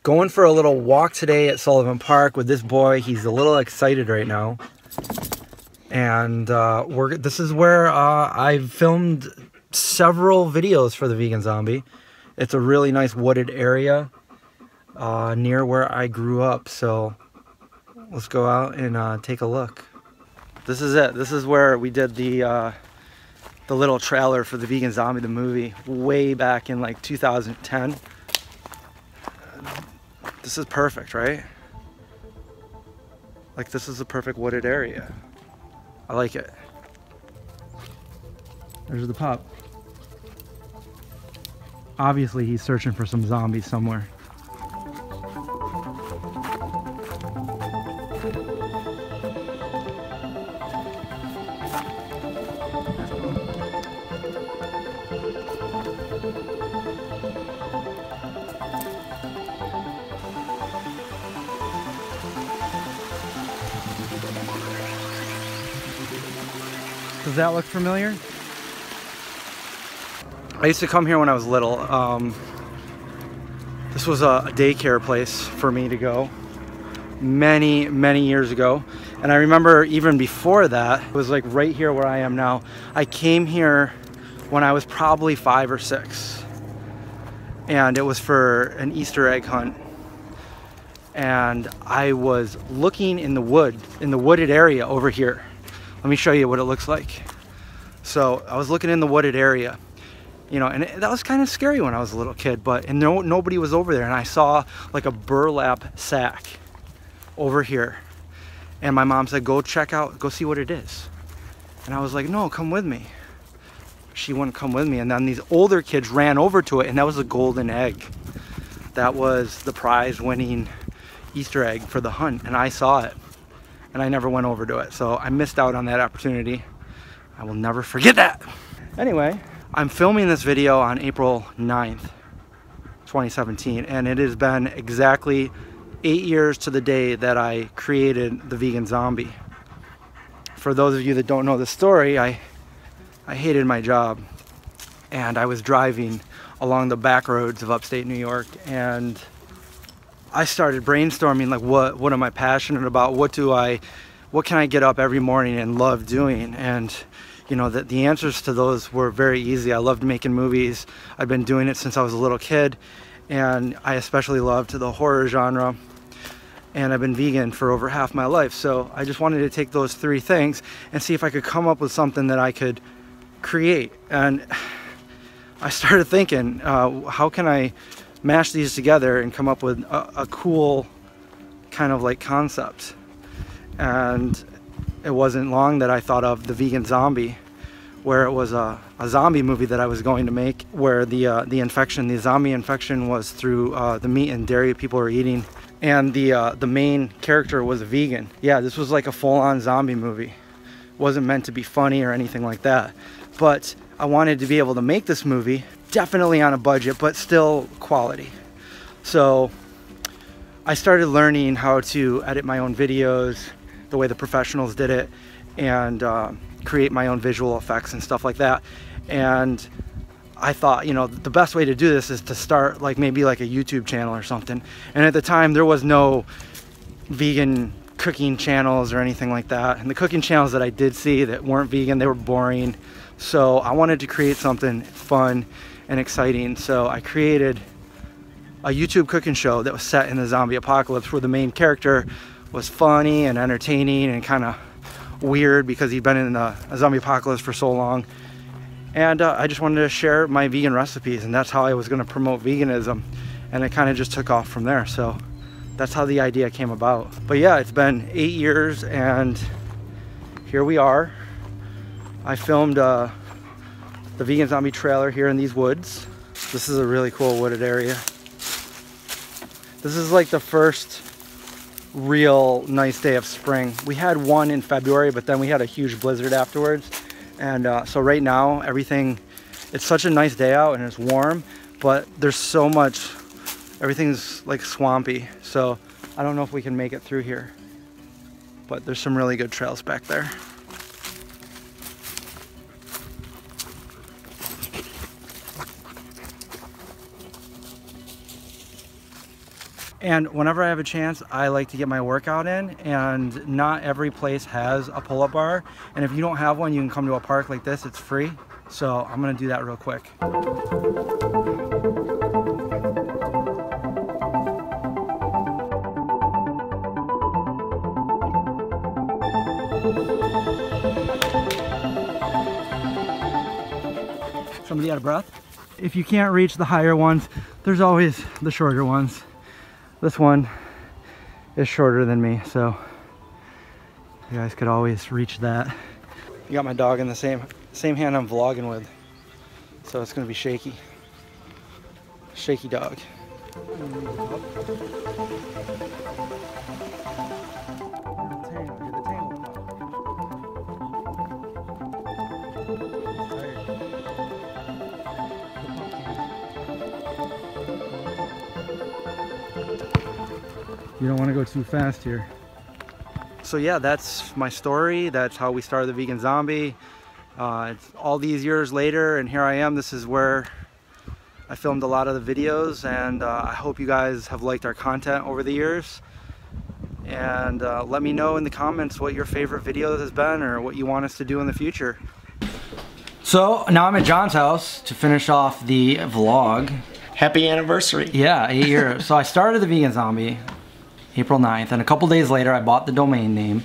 Going for a little walk today at Sullivan Park with this boy. He's a little excited right now. And this is where I've filmed several videos for the Vegan Zombie. It's a really nice wooded area near where I grew up. So let's go out and take a look. This is it. This is where we did the little trailer for the Vegan Zombie, the movie, way back in like 2010. This is perfect, right? Like, this is a perfect wooded area. I like it. There's the pup. Obviously, he's searching for some zombies somewhere. Does that look familiar? I used to come here when I was little. This was a daycare place for me to go many years ago. And I remember even before that, it was like right here where I am now. I came here when I was probably 5 or 6. And it was for an Easter egg hunt. And I was looking in the wooded area over here. Let me show you what it looks like. So I was looking in the wooded area, you know, and that was kind of scary when I was a little kid, and nobody was over there. And I saw like a burlap sack over here. And my mom said, go see what it is. And I was like, no, come with me. She wouldn't come with me. And then these older kids ran over to it, and that was a golden egg. That was the prize winning Easter egg for the hunt. And I saw it. And I never went over to it, so I missed out on that opportunity. I will never forget that. Anyway, I'm filming this video on April 9th, 2017, and it has been exactly 8 years to the day that I created the Vegan Zombie. For those of you that don't know the story, I hated my job, and I was driving along the back roads of upstate New York, and I started brainstorming, like, what am I passionate about? What can I get up every morning and love doing? And you know, the answers to those were very easy. I loved making movies. I've been doing it since I was a little kid, and I especially loved the horror genre. And I've been vegan for over half my life. So I just wanted to take those 3 things and see if I could come up with something that I could create. And I started thinking, how can I mash these together and come up with a cool kind of like concept? And it wasn't long that I thought of the Vegan Zombie, where it was a zombie movie that I was going to make, where the zombie infection was through the meat and dairy people were eating, and the main character was a vegan. Yeah, this was like a full-on zombie movie. It wasn't meant to be funny or anything like that, but I wanted to be able to make this movie definitely on a budget, but still quality. So I started learning how to edit my own videos the way the professionals did it, and create my own visual effects and stuff like that. And I thought, you know, the best way to do this is to start like maybe like a YouTube channel or something. And at the time there was no vegan cooking channels or anything like that. And the cooking channels that I did see that weren't vegan, they were boring. So I wanted to create something fun and exciting. So I created a YouTube cooking show that was set in the zombie apocalypse, where the main character was funny and entertaining and kind of weird because he'd been in a zombie apocalypse for so long. And I just wanted to share my vegan recipes, and that's how I was going to promote veganism. And it kind of just took off from there. So that's how the idea came about. But yeah, it's been 8 years, and here we are. I filmed the Vegan Zombie trailer here in these woods. This is a really cool wooded area. This is like the first real nice day of spring. We had one in February, but then we had a huge blizzard afterwards. And so right now, it's such a nice day out and it's warm, but there's so much, everything's like swampy. So I don't know if we can make it through here, but there's some really good trails back there. And whenever I have a chance, I like to get my workout in, and not every place has a pull-up bar. And if you don't have one, you can come to a park like this, it's free. So I'm gonna do that real quick. Somebody out of breath? If you can't reach the higher ones, there's always the shorter ones. This one is shorter than me, so you guys could always reach that. You got my dog in the same hand I'm vlogging with, so it's gonna be shaky. Shaky dog. You don't want to go too fast here. So yeah, that's my story. That's how we started the Vegan Zombie. It's all these years later, and here I am. This is where I filmed a lot of the videos, and I hope you guys have liked our content over the years. And let me know in the comments what your favorite video has been, or what you want us to do in the future. So now I'm at John's house to finish off the vlog. Happy anniversary. Yeah, 8 years. So I started the Vegan Zombie April 9th, and a couple days later I bought the domain name,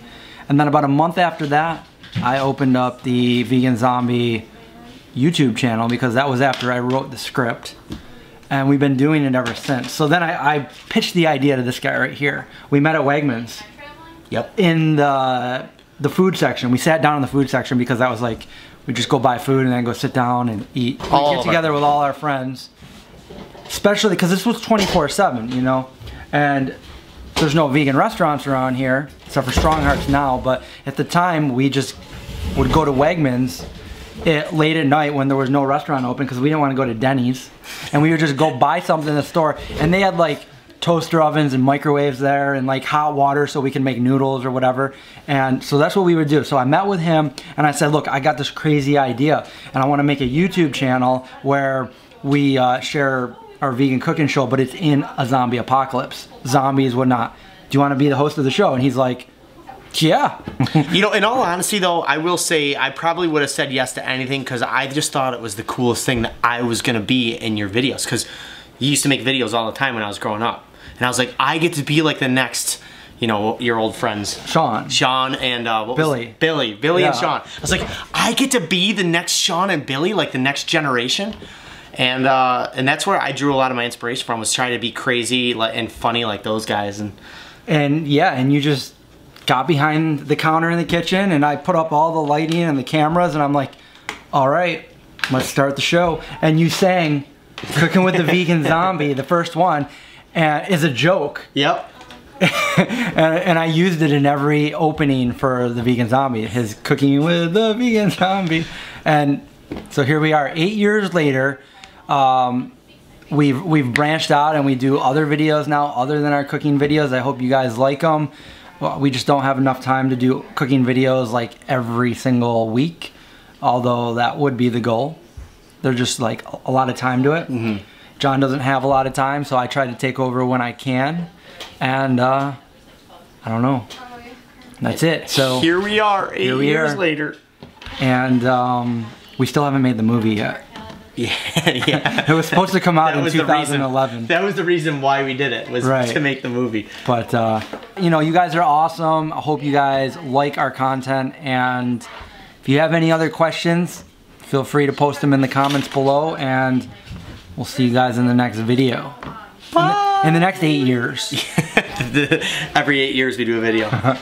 and then about a month after that I opened up the Vegan Zombie YouTube channel, because that was after I wrote the script, and we've been doing it ever since. So then I pitched the idea to this guy right here. We met at Wegmans. Yep. In the food section. We sat down in the food section because that was like, we just go buy food and then go sit down and eat. We get together with all our friends, especially because this was 24/7, you know, and there's no vegan restaurants around here, except for Strong Hearts now, but at the time we just would go to Wegmans late at night when there was no restaurant open, because we didn't want to go to Denny's, and we would just go buy something in the store, and they had like toaster ovens and microwaves there, and like hot water so we can make noodles or whatever. And so that's what we would do. So I met with him and I said, look, I got this crazy idea, and I want to make a YouTube channel where we share our vegan cooking show, but it's in a zombie apocalypse. Zombies, whatnot. Do you want to be the host of the show? And he's like, yeah. You know, in all honesty though, I will say I probably would have said yes to anything, because I just thought it was the coolest thing that I was going to be in your videos, because you used to make videos all the time when I was growing up. And I was like, I get to be like the next, you know, your old friends. Sean and Billy. Billy yeah. And Sean. I was like, I get to be the next Sean and Billy, like the next generation. And that's where I drew a lot of my inspiration from, was trying to be crazy and funny like those guys. And yeah, and you just got behind the counter in the kitchen, and I put up all the lighting and the cameras, and I'm like, all right, let's start the show. And you sang Cooking with the Vegan Zombie, the first one, is a joke. Yep. and I used it in every opening for the Vegan Zombie, his Cooking with the Vegan Zombie. And so here we are, 8 years later. We've branched out and we do other videos now other than our cooking videos. I hope you guys like them. Well, we just don't have enough time to do cooking videos like every single week, although that would be the goal. There's just like a lot of time to it. Mm-hmm. John doesn't have a lot of time, so I try to take over when I can, and I don't know. That's it. So here we are, 8 years later, and we still haven't made the movie yet. Yeah. It was supposed to come out in 2011. That was the reason why we did it, was to make the movie. But you know, you guys are awesome. I hope you guys like our content, and if you have any other questions, feel free to post them in the comments below, and we'll see you guys in the next video. Bye. In the next 8 years. Every 8 years we do a video.